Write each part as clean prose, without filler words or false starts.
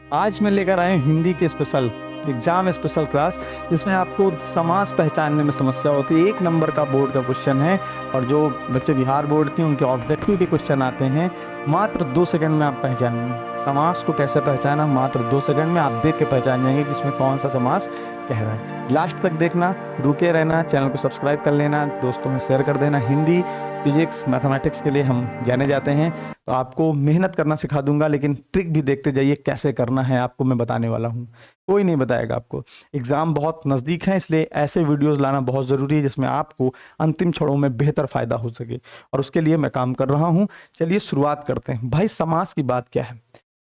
आज मैं लेकर आया हूं हिंदी के स्पेशल एग्जाम स्पेशल क्लास, जिसमें आपको समास पहचानने में समस्या होती है। 1 नंबर का बोर्ड का क्वेश्चन है और जो बच्चे बिहार बोर्ड के उनके ऑब्जेक्टिव के क्वेश्चन आते हैं। मात्र 2 सेकंड में आप पहचानेंगे समास को कैसे पहचाना। मात्र 2 सेकंड में आप देख के पहचान जाएंगे कि इसमें कौन सा समास कह रहा है। लास्ट तक देखना, रुके रहना, चैनल को सब्सक्राइब कर लेना, दोस्तों में शेयर कर देना। हिंदी, फिजिक्स, मैथमेटिक्स के लिए हम जाने जाते हैं, तो आपको मेहनत करना सिखा दूंगा, लेकिन ट्रिक भी देखते जाइए कैसे करना है, आपको मैं बताने वाला हूँ। कोई नहीं बताएगा आपको। एग्जाम बहुत नज़दीक है, इसलिए ऐसे वीडियोस लाना बहुत ज़रूरी है जिसमें आपको अंतिम क्षणों में बेहतर फायदा हो सके, और उसके लिए मैं काम कर रहा हूँ। चलिए शुरुआत करते हैं। भाई समास की बात क्या है?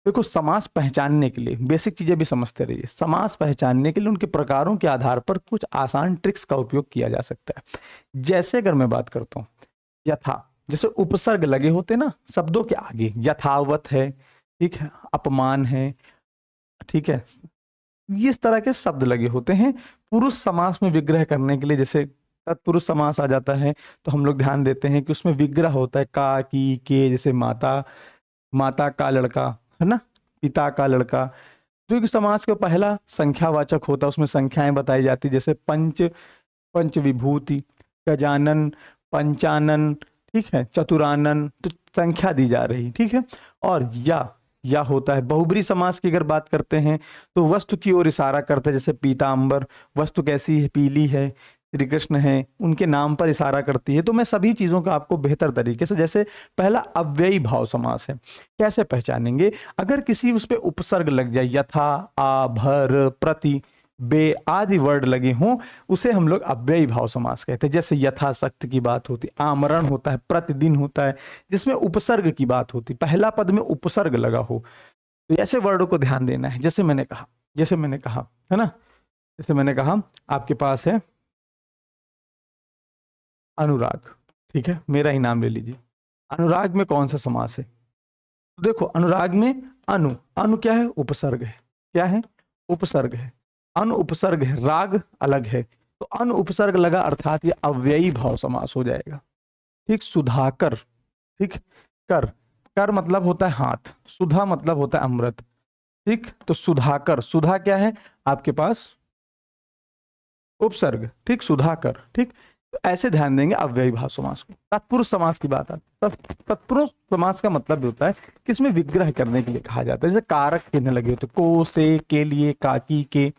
देखो, समास पहचानने के लिए बेसिक चीजें भी समझते रहिए। समास पहचानने के लिए उनके प्रकारों के आधार पर कुछ आसान ट्रिक्स का उपयोग किया जा सकता है। जैसे अगर मैं बात करता हूँ यथा, जैसे उपसर्ग लगे होते ना शब्दों के आगे, यथावत है, ठीक है, अपमान है, ठीक है, इस तरह के शब्द लगे होते हैं। पुरुष समास में विग्रह करने के लिए जैसे तत्पुरुष समास आ जाता है, तो हम लोग ध्यान देते हैं कि उसमें विग्रह होता है का, की, के। जैसे माता, माता का लड़का है ना, पिता का लड़का। जो कि समास का पहला संख्यावाचक होता है, उसमें संख्याएं बताई जाती, जैसे पंच, पंच विभूति, गजानन, पंचानन, ठीक है, चतुरानन, तो संख्या दी जा रही, ठीक है। और या होता है बहुब्री समास की अगर बात करते हैं, तो वस्तु की ओर इशारा करते हैं, जैसे पीतांबर, वस्तु कैसी है, पीली है, श्री कृष्ण है, उनके नाम पर इशारा करती है। तो मैं सभी चीजों का आपको बेहतर तरीके से, जैसे पहला अव्ययी भाव समास है, कैसे पहचानेंगे? अगर किसी उस पे उपसर्ग लग जाए, यथा, आ, भर, प्रति, बे आदि वर्ड लगे हों, उसे हम लोग अव्ययी भाव समास कहते हैं। जैसे यथाशक्त की बात होती, आमरण होता है, प्रतिदिन होता है, जिसमें उपसर्ग की बात होती, पहला पद में उपसर्ग लगा हो, तो ऐसे वर्डों को ध्यान देना है। जैसे मैंने कहा है ना, जैसे मैंने कहा आपके पास है अनुराग, ठीक है, मेरा ही नाम ले लीजिए। अनुराग में कौन सा समास है? तो देखो, अनुराग में अनु, अनु क्या है? उपसर्ग है। क्या है? उपसर्ग है। अनु उपसर्ग है, राग अलग है, तो अनु उपसर्ग लगा, अर्थात ये अव्ययी भाव समास हो जाएगा। ठीक, सुधाकर, ठीक, कर, कर मतलब होता है हाथ, सुधा मतलब होता है अमृत, ठीक। तो सुधाकर, सुधा क्या है आपके पास? उपसर्ग, ठीक, सुधाकर, ठीक। तो ऐसे ध्यान देंगे अव्ययी भाव समास को। तत्पुरुष समास की बात आती है, तत्पुरुष समास का मतलब होता है कि इसमें विग्रह करने के लिए कहा जाता है। जैसे कारक चिन्ह लगे होते, को, से, के लिए, काकी के,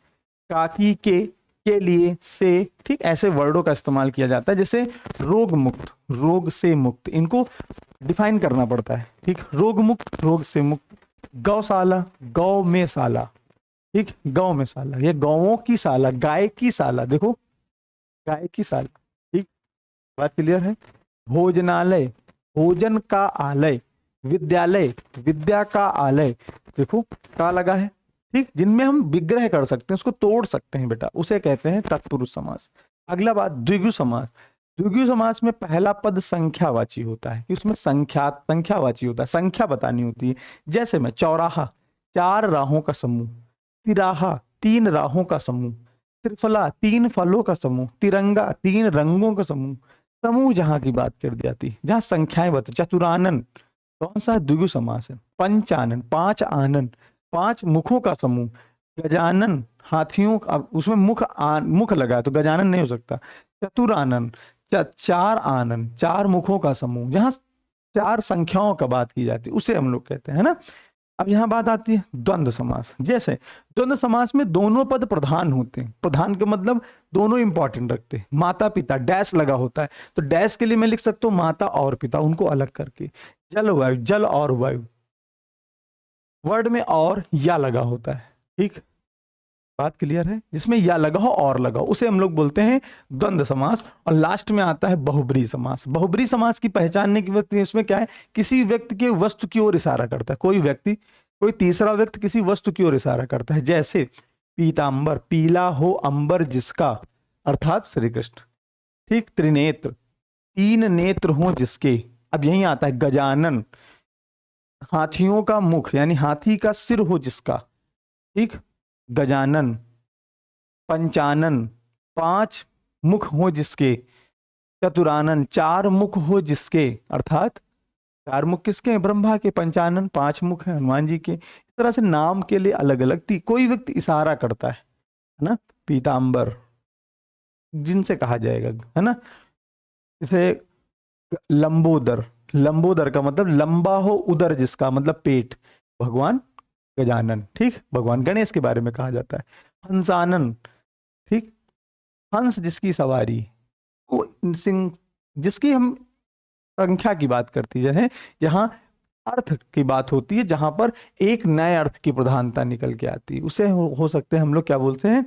काकी के लिए, से, ठीक, ऐसे वर्डों का इस्तेमाल किया जाता है। जैसे रोग मुक्त, रोग से मुक्त, इनको डिफाइन करना पड़ता है, ठीक। रोग मुक्त, रोग से मुक्त। गौशाला, गौ में शाला, ठीक, गौ में शाला, ये गौओं की शाला, गाय की शाला, देखो गाय की शाला, ठीक, बात क्लियर है। भोजनालय, भोजन का आलय, विद्यालय, विद्या का आलय, देखो का लगा है, ठीक, जिनमें हम विग्रह कर सकते हैं, उसको तोड़ सकते हैं बेटा, उसे कहते हैं तत्पुरुष समास। अगला बात, द्विगु समास। द्विगु समास में पहला पद संख्यावाची होता है, कि उसमें संख्यावाची होता है, संख्या बतानी होती है। जैसे में चौराहा, 4 राहों का समूह, तिराहा, 3 राहों का समूह, त्रिफला, 3 फलों का समूह, तिरंगा, 3 रंगों का समूह। समूह जहां की बात कर दी जाती, जहां संख्याएं बता, चतुरानन कौन सा? द्विगु समास है। पंचानन, 5 आनन, 5 मुखों का समूह। गजानन, हाथियों का, उसमें मुख लगा है तो गजानन नहीं हो सकता। चतुरानन, 4 आनन, 4 मुखों का समूह। जहां 4 संख्याओं का बात की जाती है उसे हम लोग कहते हैं ना। अब यहां बात आती है द्वंद्व समास। जैसे द्वंद्व समास में दोनों पद प्रधान होते हैं, प्रधान के मतलब दोनों इंपॉर्टेंट रखते हैं। माता पिता, डैश लगा होता है, तो डैश के लिए मैं लिख सकता हूं माता और पिता, उनको अलग करके। जल वायु, जल और वायु, वर्ड में और या लगा होता है, ठीक, बात क्लियर है। जिसमें या लगा हो और लगा हो उसे हम लोग बोलते हैं द्वंद्व समास। और लास्ट में आता है बहुब्री समास। बहुब्री समास की पहचानने की व्यक्ति, इसमें क्या है, किसी व्यक्ति के वस्तु की ओर इशारा करता है, कोई व्यक्ति, कोई तीसरा व्यक्ति किसी वस्तु की ओर इशारा करता है। जैसे पीतांबर, पीला हो अंबर जिसका, अर्थात श्री कृष्ण, ठीक। त्रिनेत्र, 3 नेत्र हो जिसके। अब यही आता है गजानन, हाथियों का मुख, यानी हाथी का सिर हो जिसका, ठीक। गजानन, पंचानन, 5 मुख हो जिसके। चतुरानन, 4 मुख हो जिसके, अर्थात 4 मुख किसके हैं? ब्रह्मा के। पंचानन 5 मुख हैं हनुमान जी के। इस तरह से नाम के लिए अलग अलग थी। कोई व्यक्ति इशारा करता है ना, पीतांबर जिनसे कहा जाएगा, है ना। जैसे लंबोदर, लंबोदर का मतलब लंबा हो उदर जिसका, मतलब पेट, भगवान गजानन, ठीक, भगवान गणेश के बारे में कहा जाता है। हंसानन, ठीक, हंस जिसकी सवारी, वो सिंह जिसकी हम संख्या की बात करती है, यहाँ अर्थ की बात होती है, जहां पर एक नए अर्थ की प्रधानता निकल के आती है, उसे हो सकते हैं हम लोग क्या बोलते हैं,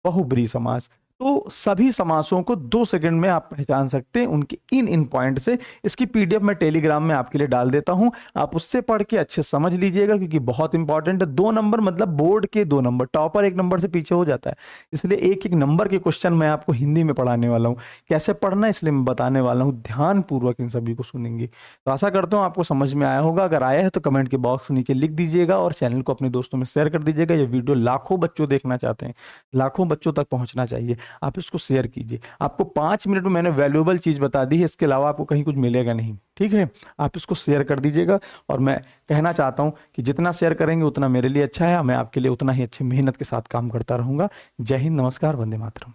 बहुब्रीहि समास। तो सभी समासों को 2 सेकंड में आप पहचान सकते हैं उनके इन पॉइंट से। इसकी पीडीएफ मैं टेलीग्राम में आपके लिए डाल देता हूं, आप उससे पढ़ के अच्छे समझ लीजिएगा, क्योंकि बहुत इंपॉर्टेंट है। 2 नंबर मतलब बोर्ड के 2 नंबर, टॉपर 1 नंबर से पीछे हो जाता है, इसलिए एक एक नंबर के क्वेश्चन मैं आपको हिंदी में पढ़ाने वाला हूँ। कैसे पढ़ना इसलिए मैं बताने वाला हूँ, ध्यान पूर्वक इन सभी को सुनेंगे। तो आशा करता हूँ आपको समझ में आया होगा। अगर आया है तो कमेंट के बॉक्स नीचे लिख दीजिएगा और चैनल को अपने दोस्तों में शेयर कर दीजिएगा। ये वीडियो लाखों बच्चों देखना चाहते हैं, लाखों बच्चों तक पहुंचना चाहिए, आप इसको शेयर कीजिए। आपको 5 मिनट में मैंने वैल्यूएबल चीज बता दी है, इसके अलावा आपको कहीं कुछ मिलेगा नहीं, ठीक है। आप इसको शेयर कर दीजिएगा। और मैं कहना चाहता हूं कि जितना शेयर करेंगे उतना मेरे लिए अच्छा है, मैं आपके लिए उतना ही अच्छी मेहनत के साथ काम करता रहूंगा। जय हिंद, नमस्कार, वंदे मातरम।